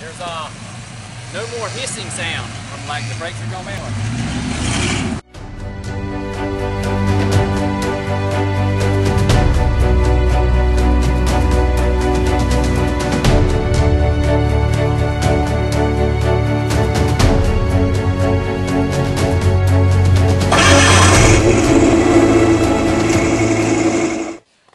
There's no more hissing sound from like the brakes are going bad.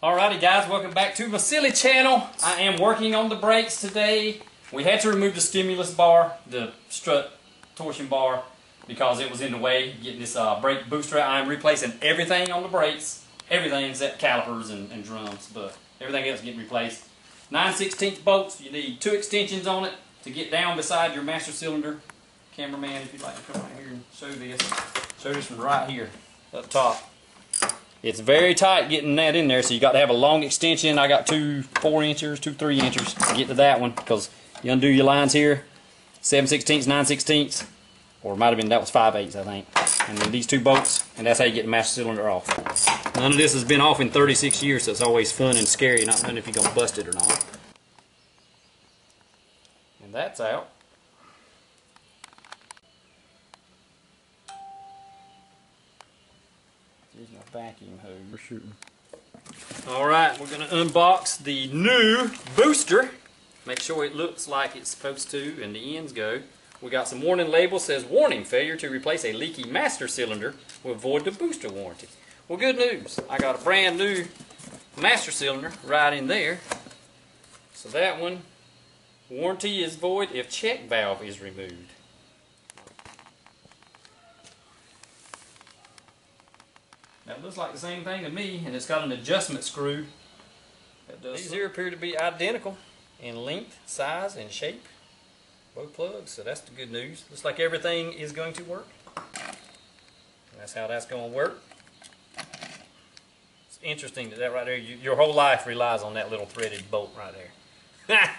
Alrighty guys, welcome back to my silly channel. I am working on the brakes today. We had to remove the stimulus bar, the strut torsion bar, because it was in the way getting this brake booster out. I am replacing everything on the brakes, everything except calipers and drums, but everything else getting replaced. 9/16 bolts, you need 2 extensions on it to get down beside your master cylinder. Cameraman, if you'd like to come right here and show this from right here up top. It's very tight getting that in there, so you got to have a long extension. I got 2 4-inchers, 2 3-inchers to get to that one, because you undo your lines here, 7/16, 9/16, or it might have been, that was 5/8, I think. And then these 2 bolts, and that's how you get the master cylinder off. None of this has been off in 36 years, so it's always fun and scary, not knowing if you're going to bust it or not. And that's out. Here's my vacuum hose. We're shooting. Alright, we're going to unbox the new booster. Make sure it looks like it's supposed to and the ends go. We got some warning labels. Says warning, failure to replace a leaky master cylinder will void the booster warranty. Well, good news. I got a brand new master cylinder right in there. So that one, warranty is void if check valve is removed. That looks like the same thing to me, and it's got an adjustment screw. These here appear to be identical in length, size, and shape. Both plugs, so that's the good news. Looks like everything is going to work. And that's how that's going to work. It's interesting that right there, your whole life relies on that little threaded bolt right there.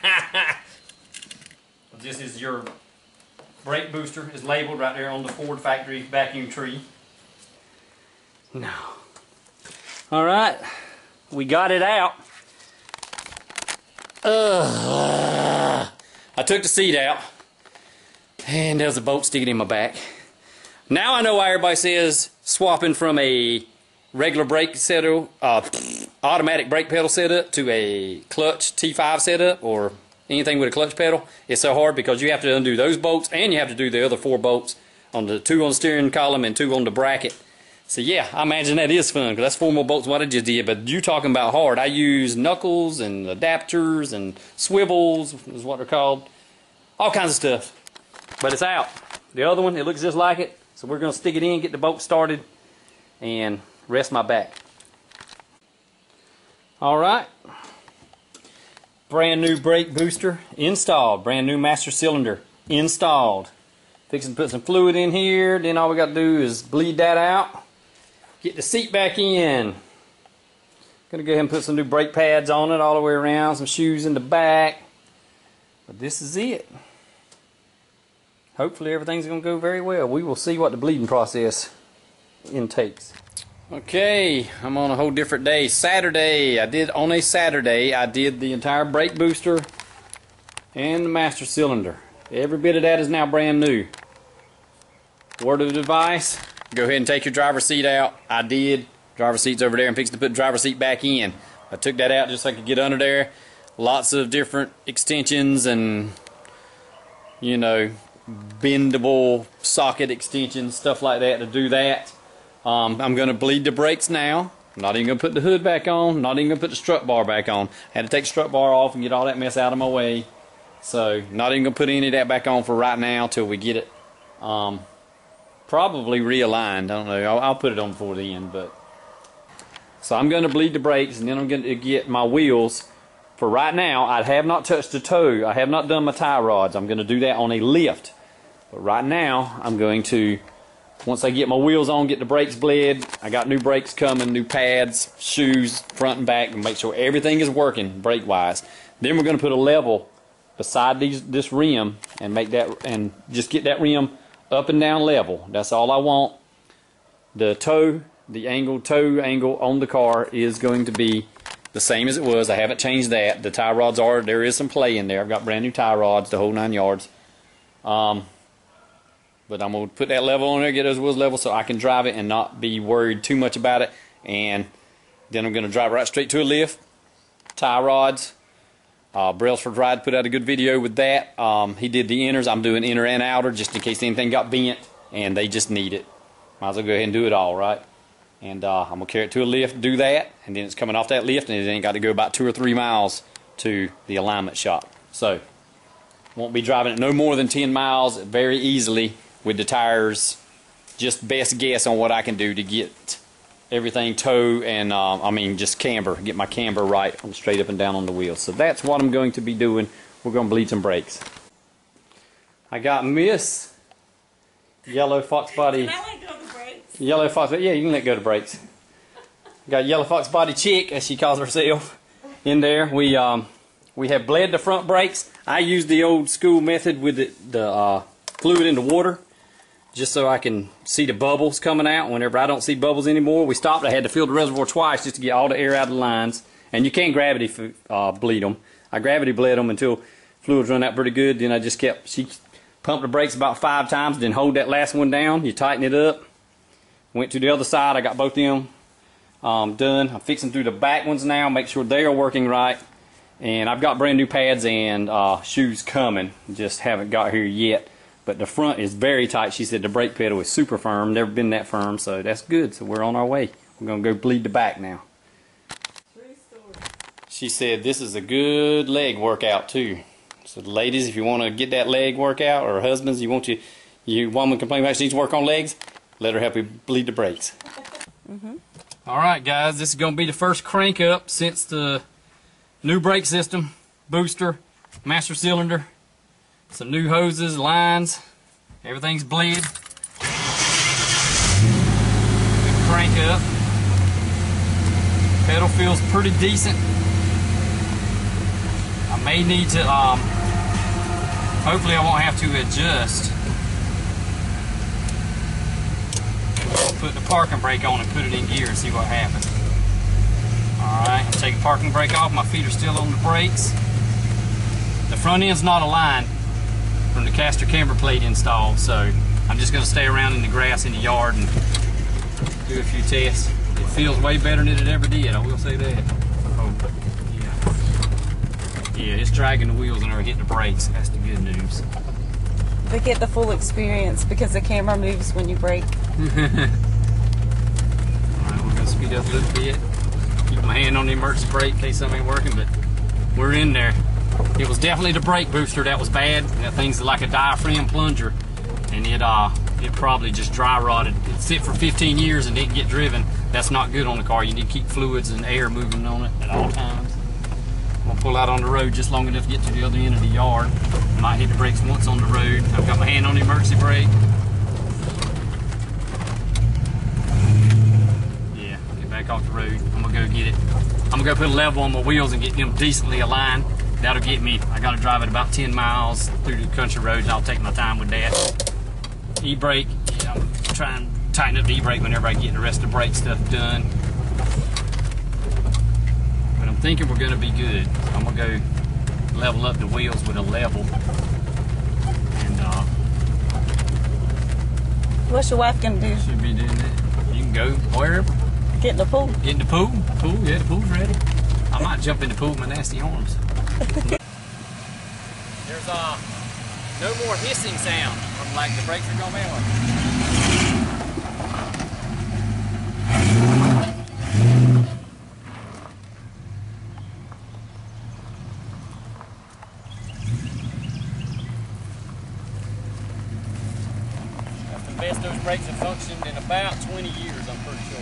This is your brake booster. It's labeled right there on the Ford factory vacuum tree. No. Alright, we got it out. I took the seat out, and there was a bolt sticking in my back. Now I know why everybody says swapping from a regular brake setup, automatic brake pedal setup to a clutch T5 setup, or anything with a clutch pedal, it's so hard, because you have to undo those bolts, and you have to do the other 4 bolts, on the 2 on the steering column and 2 on the bracket. So yeah, I imagine that is fun, because that's 4 more bolts than what I just did. But you talking about hard. I use knuckles and adapters and swivels is what they're called. All kinds of stuff. But it's out. The other one, it looks just like it. So we're going to stick it in, get the bolt started, and rest my back. Alright. Brand new brake booster installed. Brand new master cylinder installed. Fixing to put some fluid in here. Then all we got to do is bleed that out. Get the seat back in. Gonna go ahead and put some new brake pads on it all the way around, some shoes in the back. But this is it. Hopefully everything's gonna go very well. We will see what the bleeding process intakes. Okay, I'm on a whole different day. Saturday, on a Saturday, I did the entire brake booster and the master cylinder. Every bit of that is now brand new. Word of advice, go ahead and take your driver's seat out. I did. Driver's seat's over there. I'm fixing to put the driver's seat back in. I took that out just so I could get under there. Lots of different extensions and, you know, bendable socket extensions, stuff like that to do that. I'm going to bleed the brakes now. I'm not even going to put the hood back on. Not even going to put the strut bar back on. I had to take the strut bar off and get all that mess out of my way. So, not even going to put any of that back on for right now till we get it probably realigned. I don't know. I'll put it on before the end. But so, I'm going to bleed the brakes, and then I'm going to get my wheels. For right now, I have not touched the toe. I have not done my tie rods. I'm going to do that on a lift. But right now, I'm going to, once I get my wheels on, get the brakes bled. I got new brakes coming, new pads, shoes, front and back, and make sure everything is working brake-wise. Then we're going to put a level beside this rim and make that, and just get that rim up and down level. That's all I want. The toe, the toe angle on the car is going to be the same as it was. I haven't changed that. The tie rods are, there is some play in there. I've got brand new tie rods, the whole 9 yards. But I'm going to put that level on there, get those wheels level so I can drive it and not be worried too much about it. And then I'm going to drive right straight to a lift. Tie rods. Brailsford Ride put out a good video with that. He did the inners. I'm doing inner and outer just in case anything got bent and they just need it. Might as well go ahead and do it all, right? And I'm going to carry it to a lift, do that, and then it's coming off that lift and it ain't got to go about 2 or 3 miles to the alignment shop. So, won't be driving it no more than 10 miles very easily with the tires. Just best guess on what I can do to get everything toe and I mean just camber, get my camber right on straight up and down on the wheels. So that's what I'm going to be doing. We're going to bleed some brakes. I got Miss Yellow Fox Body. Can I let go of the brakes? Yellow Fox, yeah, you can let go of the brakes. Got Yellow Fox Body Chick, as she calls herself, in there. We have bled the front brakes. I use the old school method with the fluid in the water, just so I can see the bubbles coming out. Whenever I don't see bubbles anymore, we stopped. I had to fill the reservoir twice just to get all the air out of the lines. And you can't gravity bleed them. I gravity bled them until fluids run out pretty good. Then I just kept, she pumped the brakes about 5 times, then hold that last one down. You tighten it up. Went to the other side. I got both of them done. I'm fixing through the back ones now, make sure they are working right. And I've got brand new pads and shoes coming. Just haven't got here yet. But the front is very tight. She said the brake pedal is super firm. Never been that firm, so that's good. So we're on our way. We're going to go bleed the back now. True story. She said this is a good leg workout too. So ladies, if you want to get that leg workout, or husbands, you want your woman complain about she needs to work on legs, let her help you bleed the brakes. Alright guys, this is going to be the first crank up since the new brake system, booster, master cylinder. Some new hoses, lines, everything's bled. Crank up. Pedal feels pretty decent. I may need to, hopefully I won't have to adjust. I'll put the parking brake on and put it in gear and see what happens. Alright, I'll take the parking brake off. My feet are still on the brakes. The front end's not aligned from the caster camber plate installed, so I'm just going to stay around in the grass in the yard and do a few tests. It feels way better than it ever did, I will say that. Oh, yeah, it's dragging the wheels and they're hitting the brakes. That's the good news. They get the full experience because the camera moves when you brake. Alright, we're going to speed up a little bit. Keep my hand on the emergency brake in case something ain't working, but we're in there. It was definitely the brake booster that was bad. That thing's like a diaphragm plunger, and it probably just dry rotted. It sit for 15 years and didn't get driven. That's not good on the car. You need to keep fluids and air moving on it at all times. I'm gonna pull out on the road just long enough to get to the other end of the yard. Might hit the brakes once on the road. I've got my hand on the emergency brake. Yeah, get back off the road. I'm gonna go get it. I'm gonna go put a level on my wheels and get them decently aligned. That'll get me, I gotta drive it about 10 miles through the country roads, and I'll take my time with that. E-brake, yeah, I'm trying to tighten up the e-brake whenever I get the rest of the brake stuff done. But I'm thinking we're gonna be good. I'm gonna go level up the wheels with a level. And What's your wife gonna do? should be doing that. You can go wherever. Get in the pool? Get in the pool. Pool, yeah, the pool's ready. I might jump in the pool with my nasty arms. There's no more hissing sound from like the brakes are going on. That's the best those brakes have functioned in about 20 years, I'm pretty sure.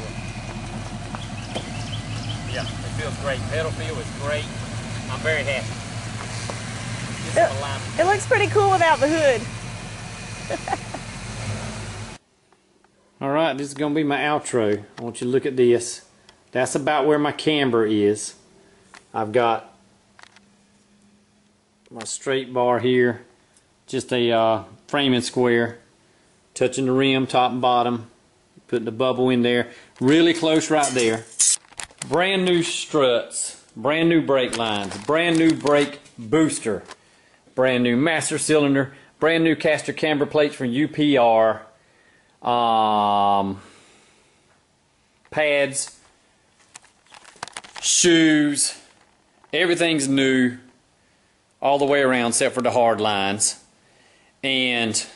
Yeah, it feels great. Pedal feel is great. I'm very happy. It looks pretty cool without the hood. Alright, this is going to be my outro. I want you to look at this. That's about where my camber is. I've got my straight bar here. Just a framing square. Touching the rim, top and bottom. Putting the bubble in there. Really close right there. brand new struts, brand new brake lines, brand new brake booster, brand new master cylinder, brand new caster camber plates from UPR, pads, shoes, everything's new all the way around except for the hard lines, and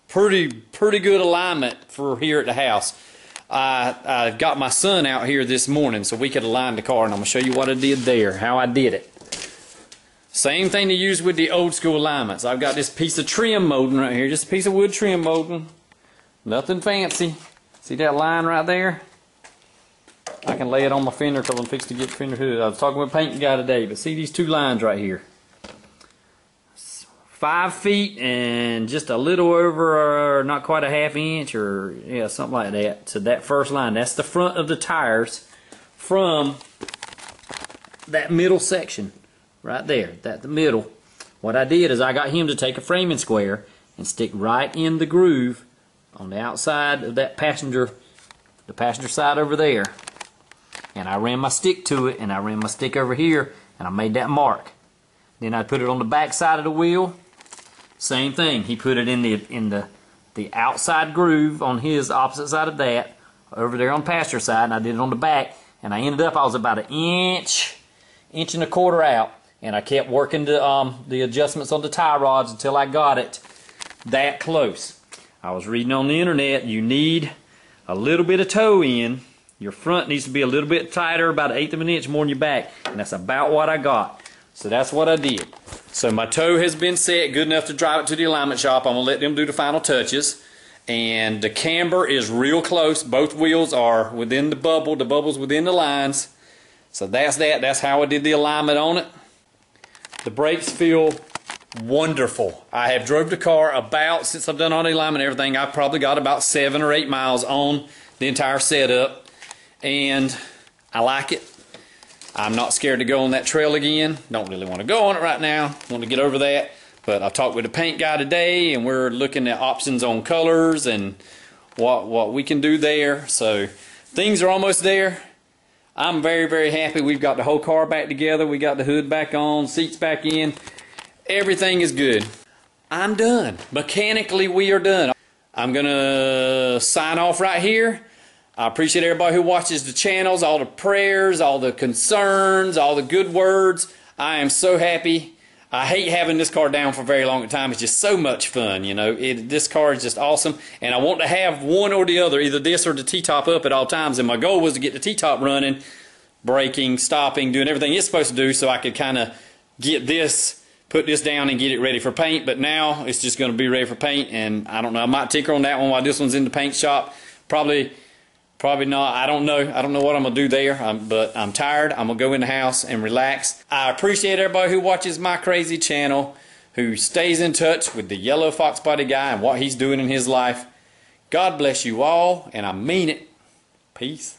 pretty good alignment for here at the house. I got my son out here this morning so we could align the car, and I'm going to show you what I did there, how I did it. Same thing to use with the old school alignments. I've got this piece of trim molding right here, just a piece of wood trim molding. Nothing fancy. See that line right there? I can lay it on my fender because I'm fixed to get the fender hood. I was talking with a paint guy today, but see these two lines right here? 5 feet and just a little over, not quite a half inch, or yeah, something like that. So that first line, that's the front of the tires from that middle section right there. That's the middle. What I did is I got him to take a framing square and stick right in the groove on the outside of that passenger, the passenger side over there. And I ran my stick to it, and I ran my stick over here, and I made that mark. Then I put it on the back side of the wheel. Same thing. He put it in the outside groove on his opposite side of that, over there on the passenger side, and I did it on the back. And I ended up, I was about an inch and a quarter out, and I kept working the adjustments on the tie rods until I got it that close. I was reading on the internet, you need a little bit of toe in. Your front needs to be a little bit tighter, about 1/8 of an inch more than your back, and that's about what I got. So that's what I did. So my toe has been set, good enough to drive it to the alignment shop. I'm going to let them do the final touches. And the camber is real close. Both wheels are within the bubble's within the lines. So that's that. That's how I did the alignment on it. The brakes feel wonderful. I have drove the car about, since I've done all the alignment and everything, I've probably got about 7 or 8 miles on the entire setup. And I like it. I'm not scared to go on that trail again. Don't really want to go on it right now. Want to get over that. But I talked with a paint guy today, and we're looking at options on colors and what we can do there. So things are almost there. I'm very happy. We've got the whole car back together. We got the hood back on, seats back in. Everything is good. I'm done. Mechanically, we are done. I'm going to sign off right here. I appreciate everybody who watches the channels, all the prayers, all the concerns, all the good words. I am so happy. I hate having this car down for a very long time. It's just so much fun, you know. This car is just awesome, and I want to have one or the other, either this or the T-top up at all times. And my goal was to get the T-top running, braking, stopping, doing everything it's supposed to do, so I could kind of get this, put this down and get it ready for paint. But now it's just going to be ready for paint, and I don't know. I might tinker on that one while this one's in the paint shop. Probably not. I don't know. I don't know what I'm going to do there, but I'm tired. I'm going to go in the house and relax. I appreciate everybody who watches my crazy channel, who stays in touch with the Yellow Fox Body guy and what he's doing in his life. God bless you all, and I mean it. Peace.